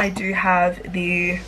I do have the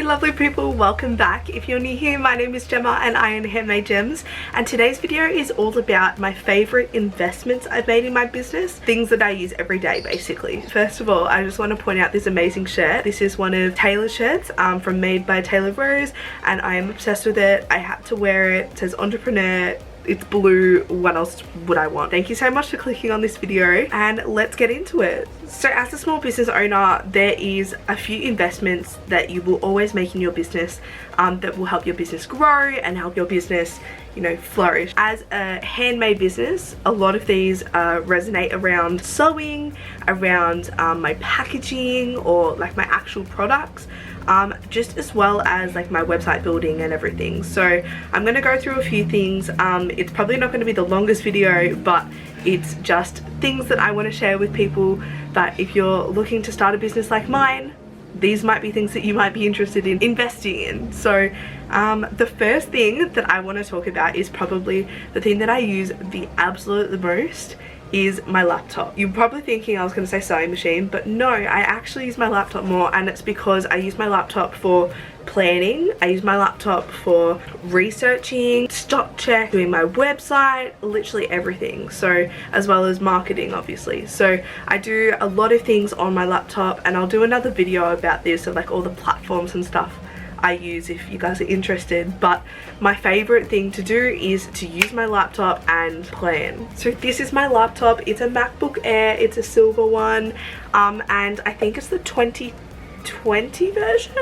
lovely people, welcome back. If you're new here, my name is Gemma and I own Handmade Jems, and today's video is all about my favorite investments I've made in my business, things that I use every day basically. First of all, I just want to point out this amazing shirt. This is one of Taylor's shirts from Made by Taylor Rose, and I am obsessed with it. I had to wear it. It says entrepreneur. It's blue. What else would I want? Thank you so much for clicking on this video, and let's get into it. So as a small business owner, there is a few investments that you will always make in your business that will help your business grow and help your business, you know, flourish. As a handmade business, a lot of these resonate around sewing, around my packaging, or like my actual products. Just as well as like my website building and everything. So I'm going to go through a few things. It's probably not going to be the longest video, but it's just things that I want to share with people that if you're looking to start a business like mine, these might be things that you might be interested in investing in. So the first thing that I want to talk about is probably the thing that I use the absolute most is my laptop. You're probably thinking I was going to say sewing machine, but no, I actually use my laptop more, and it's because I use my laptop for planning. I use my laptop for researching, stock check, doing my website, literally everything. So as well as marketing, obviously. So I do a lot of things on my laptop, and I'll do another video about this, of like all the platforms and stuff I use if you guys are interested. But my favorite thing to do is to use my laptop and plan. So this is my laptop. It's a MacBook Air. It's a silver one, and I think it's the 2020 version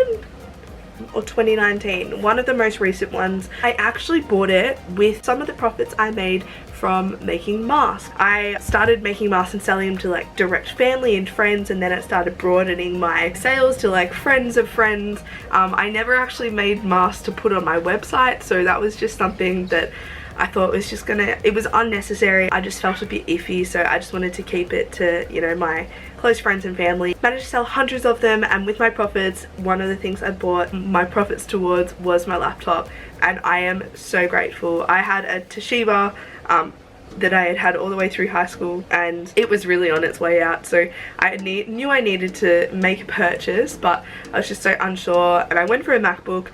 or 2019, one of the most recent ones. I actually bought it with some of the profits I made from making masks. I started making masks and selling them to like direct family and friends, and then it started broadening my sales to like friends of friends. I never actually made masks to put on my website, so that was just something that I thought was just it was unnecessary. I just felt a bit iffy, so I just wanted to keep it to, you know, my close friends and family. Managed to sell hundreds of them, and with my profits, one of the things I bought my profits towards was my laptop, and I am so grateful. I had a Toshiba that I had had all the way through high school, and it was really on its way out, so I knew I needed to make a purchase, but I was just so unsure, and I went for a MacBook.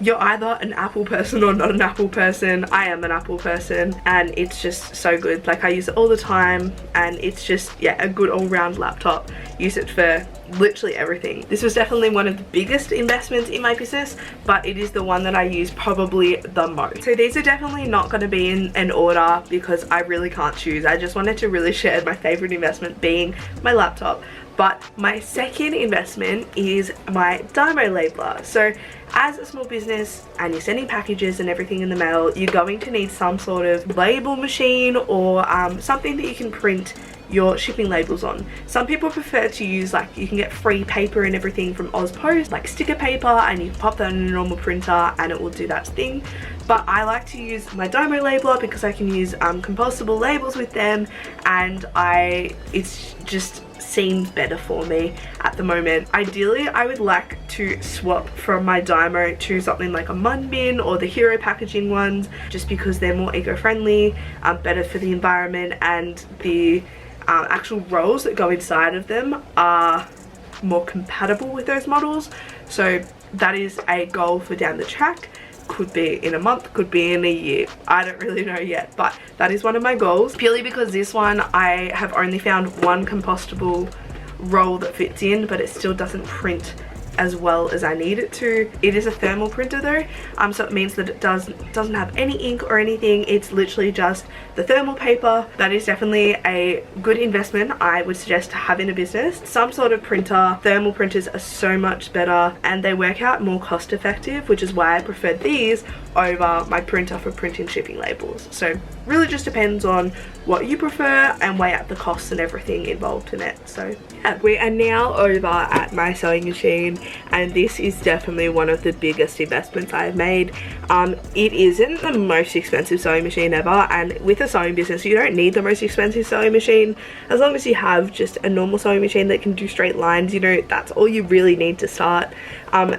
You're either an Apple person or not an Apple person. I am an Apple person, and it's just so good. Like, I use it all the time, and it's just, yeah, a good all-round laptop. Use it for literally everything. This was definitely one of the biggest investments in my business, but it is the one that I use probably the most. So these are definitely not going to be in an order because I really can't choose. I just wanted to really share my favorite investment being my laptop. But my second investment is my Dymo labeler. So as a small business and you're sending packages and everything in the mail, you're going to need some sort of label machine or something that you can print your shipping labels on. Some people prefer to use, like, you can get free paper and everything from Ozpost, like sticker paper, and you can pop that in a normal printer and it will do that thing. But I like to use my Dymo labeler because I can use compostable labels with them, and it's just seems better for me at the moment. Ideally, I would like to swap from my Dymo to something like a Mun Bin or the Hero packaging ones, just because they're more eco-friendly, better for the environment, and the actual rolls that go inside of them are more compatible with those models. So that is a goal for down the track. Could be in a month, could be in a year, I don't really know yet, but that is one of my goals, purely because this one I have only found one compostable roll that fits in, but it still doesn't print as well as I need it to. It is a thermal printer though, so it means that it doesn't have any ink or anything. It's literally just the thermal paper. That is definitely a good investment I would suggest to have in a business. Some sort of printer. Thermal printers are so much better, and they work out more cost effective, which is why I prefer these over my printer for printing shipping labels. So really just depends on what you prefer and weigh out the costs and everything involved in it. So yeah, we are now over at my sewing machine, and this is definitely one of the biggest investments I've made. It isn't the most expensive sewing machine ever, and with a sewing business you don't need the most expensive sewing machine. As long as you have just a normal sewing machine that can do straight lines, you know, that's all you really need to start.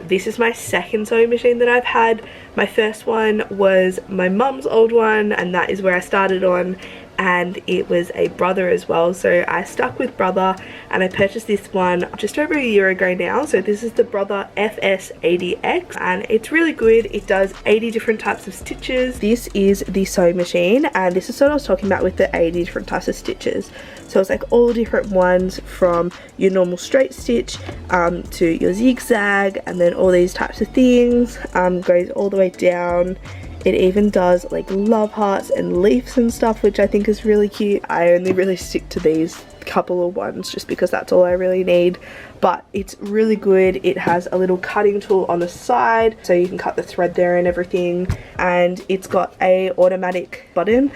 This is my second sewing machine that I've had. My first one was my mum's old one, and that is where I started on, and it was a Brother as well, so I stuck with Brother and I purchased this one just over a year ago now. So this is the Brother FS80X, and it's really good. It does 80 different types of stitches. This is the sewing machine, and this is what I was talking about with the 80 different types of stitches. So it's like all different ones, from your normal straight stitch to your zigzag, and then all these types of things, goes all the way down. It even does like love hearts and leaves and stuff, which I think is really cute. I only really stick to these couple of ones just because that's all I really need, but it's really good. It has a little cutting tool on the side so you can cut the thread there and everything, and it's got a automatic button,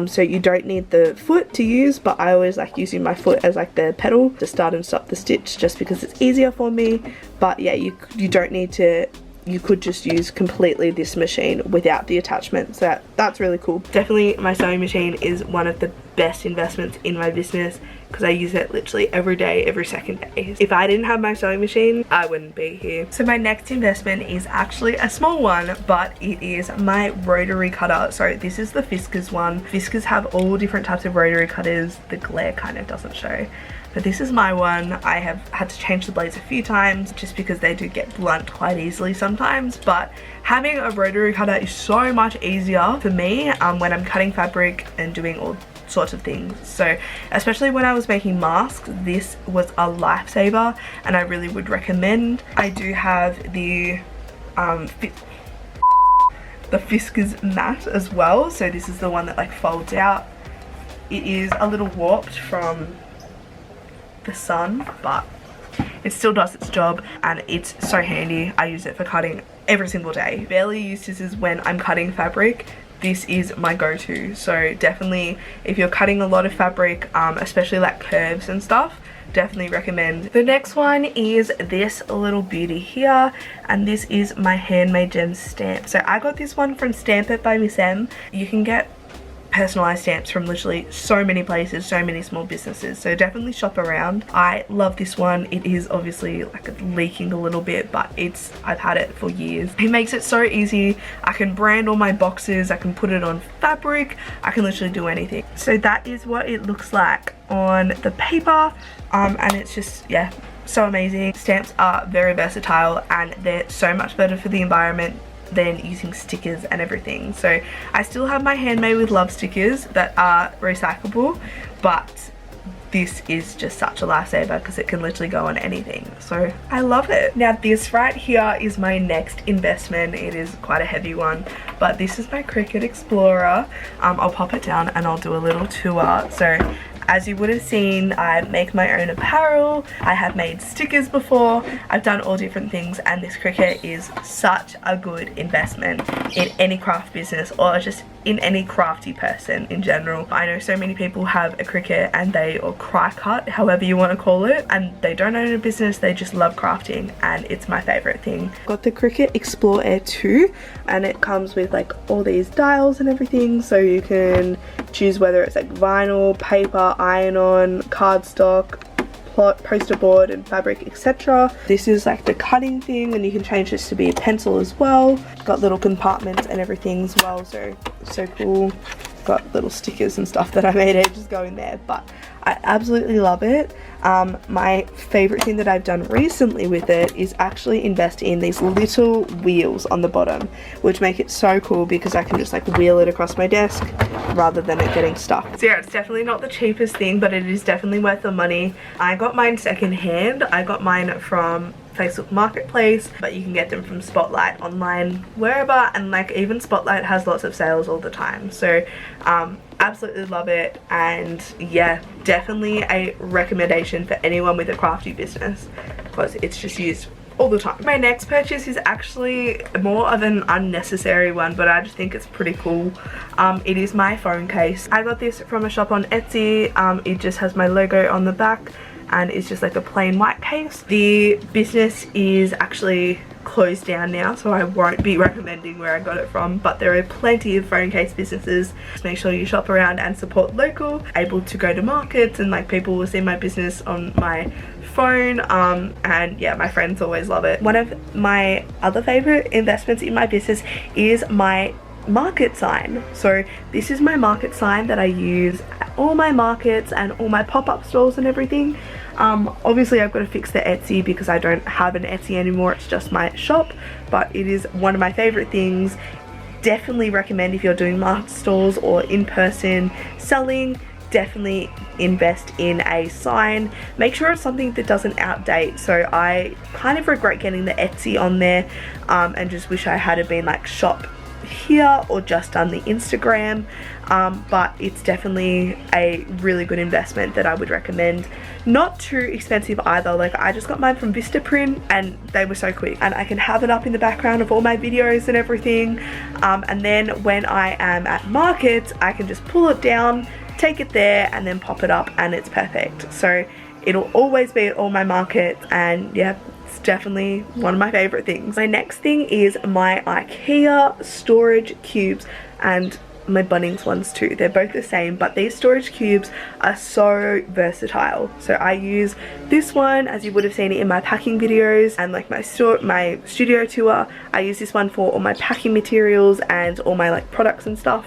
so you don't need the foot to use, but I always like using my foot as like the pedal to start and stop the stitch just because it's easier for me. But yeah, you don't need to. You could just use completely this machine without the attachment, so that's really cool. Definitely my sewing machine is one of the best investments in my business because I use it literally every day, every second day. If I didn't have my sewing machine, I wouldn't be here. So my next investment is actually a small one, but it is my rotary cutter. So this is the Fiskars one. Fiskars have all different types of rotary cutters. The glare kind of doesn't show, but this is my one. I have had to change the blades a few times just because they do get blunt quite easily sometimes, but having a rotary cutter is so much easier for me when I'm cutting fabric and doing all sorts of things. So especially when I was making masks, this was a lifesaver and I really would recommend. I do have the Fiskars mat as well, so this is the one that like folds out. It is a little warped from the sun, but it still does its job and it's so handy. I use it for cutting every single day. Barely use scissors when I'm cutting fabric. This is my go-to, so definitely if you're cutting a lot of fabric, especially like curves and stuff, definitely recommend. The next one is this little beauty here, and this is my Handmade Jems stamp. So I got this one from Stamp It by Miss M. You can get personalized stamps from literally so many places, so many small businesses, so definitely shop around. I love this one. It is obviously like leaking a little bit, but I've had it for years. It makes it so easy. I can brand all my boxes, I can put it on fabric, I can literally do anything. So that is what it looks like on the paper, and it's just, yeah, so amazing. Stamps are very versatile and they're so much better for the environment than using stickers and everything. So I still have my Handmade with Love stickers that are recyclable, but this is just such a lifesaver because it can literally go on anything, so I love it. Now this right here is my next investment. It is quite a heavy one, but this is my Cricut Explorer. I'll pop it down and I'll do a little tour. So as you would have seen, I make my own apparel. I have made stickers before. I've done all different things, and this Cricut is such a good investment in any craft business or just in any crafty person in general. I know so many people have a Cricut and or Cricut, however you want to call it, and they don't own a business, they just love crafting, and it's my favorite thing. Got the Cricut Explorer 2, and it comes with like all these dials and everything, so you can choose whether it's like vinyl, paper, iron-on, cardstock, poster board and fabric, etc. This is like the cutting thing, and you can change this to be a pencil as well. Got little compartments and everything as well, so cool. Got little stickers and stuff that I made ages ago in there, but I absolutely love it. My favorite thing that I've done recently with it is actually invest in these little wheels on the bottom, which make it so cool because I can just like wheel it across my desk rather than it getting stuck. So yeah, it's definitely not the cheapest thing, but it is definitely worth the money. I got mine secondhand. I got mine from Facebook Marketplace, but you can get them from Spotlight online, wherever, and like even Spotlight has lots of sales all the time. So absolutely love it, and yeah, definitely a recommendation for anyone with a crafty business because it's just used all the time. My next purchase is actually more of an unnecessary one, but I just think it's pretty cool. It is my phone case. I got this from a shop on Etsy. It just has my logo on the back and it's just like a plain white case. The business is actually closed down now, so I won't be recommending where I got it from, but there are plenty of phone case businesses. Just make sure you shop around and support local, able to go to markets, and like people will see my business on my phone, and yeah, my friends always love it. One of my other favorite investments in my business is my market sign. So this is my market sign that I use at all my markets and all my pop-up stores and everything. Obviously I've got to fix the Etsy because I don't have an Etsy anymore, it's just my shop, but it is one of my favorite things. Definitely recommend if you're doing market stores or in-person selling, definitely invest in a sign. Make sure it's something that doesn't outdate. So I kind of regret getting the Etsy on there, and just wish I had been like shop here or just done the Instagram, but it's definitely a really good investment that I would recommend. Not too expensive either. Like I just got mine from Vistaprint and they were so quick, and I can have it up in the background of all my videos and everything, and then when I am at markets I can just pull it down, take it there and then pop it up and it's perfect. So it'll always be at all my markets, and yeah, it's definitely one of my favorite things. My next thing is my IKEA storage cubes and my Bunnings ones too. They're both the same, but these storage cubes are so versatile. So I use this one, as you would have seen it in my packing videos and like my studio tour. I use this one for all my packing materials and all my like products and stuff.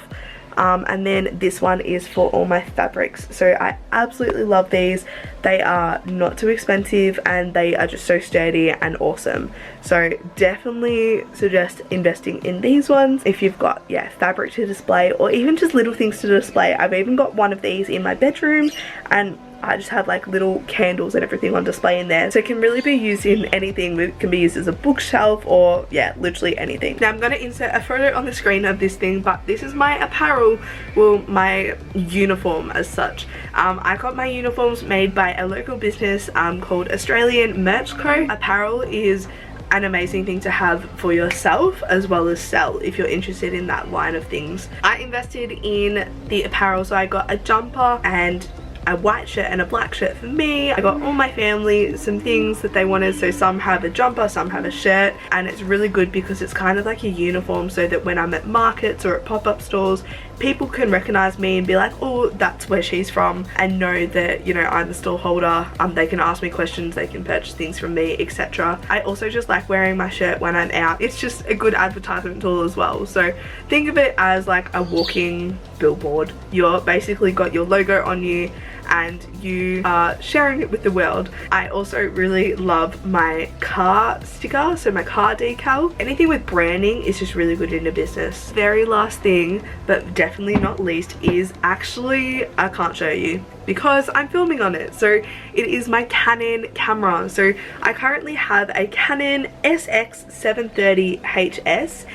And then this one is for all my fabrics. So I absolutely love these. They are not too expensive and they are just so sturdy and awesome. So definitely suggest investing in these ones if you've got, yeah, fabric to display or even just little things to display. I've even got one of these in my bedroom, and I just have like little candles and everything on display in there. So it can really be used in anything. It can be used as a bookshelf or yeah, literally anything. Now I'm going to insert a photo on the screen of this thing, but this is my apparel, well, my uniform as such. I got my uniforms made by a local business called Australian Merch Co. Apparel is an amazing thing to have for yourself as well as sell if you're interested in that line of things. I invested in the apparel, so I got a jumper and a white shirt and a black shirt for me. I got all my family some things that they wanted, so some have a jumper, some have a shirt, and it's really good because it's kind of like a uniform, so that when I'm at markets or at pop-up stores, people can recognize me and be like, oh, that's where she's from, and know that, you know, I'm the store holder. They can ask me questions, they can purchase things from me, etc. I also just like wearing my shirt when I'm out. It's just a good advertisement tool as well. So think of it as like a walking billboard. You're basically got your logo on you and you are sharing it with the world. I also really love my car sticker, so my car decal. Anything with branding is just really good in a business. Very last thing, but definitely not least, is actually, I can't show you because I'm filming on it. So it is my Canon camera. So I currently have a Canon SX730HS.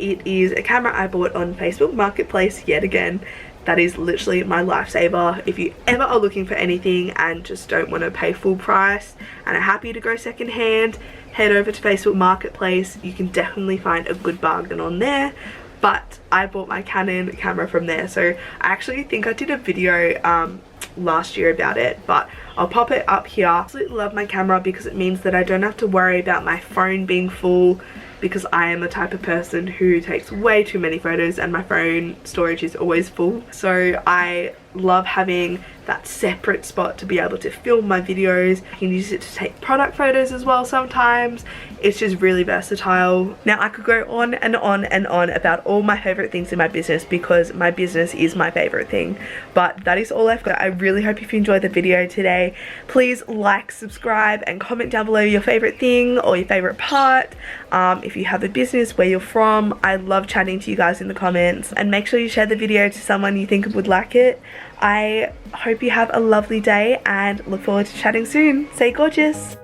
It is a camera I bought on Facebook Marketplace yet again. That is literally my lifesaver. If you ever are looking for anything and just don't want to pay full price and are happy to go secondhand, head over to Facebook Marketplace. You can definitely find a good bargain on there. But I bought my Canon camera from there. So I actually think I did a video last year about it, but I'll pop it up here. I absolutely love my camera because it means that I don't have to worry about my phone being full, because I am the type of person who takes way too many photos and my phone storage is always full. So I love having that separate spot to be able to film my videos. I can use it to take product photos as well sometimes. It's just really versatile. Now I could go on and on and on about all my favorite things in my business because my business is my favorite thing, but that is all I've got. I really hope if you enjoyed the video today, please like, subscribe and comment down below your favorite thing or your favorite part. If you have a business, where you're from. I love chatting to you guys in the comments, and make sure you share the video to someone you think would like it. I hope you have a lovely day and look forward to chatting soon. Stay gorgeous.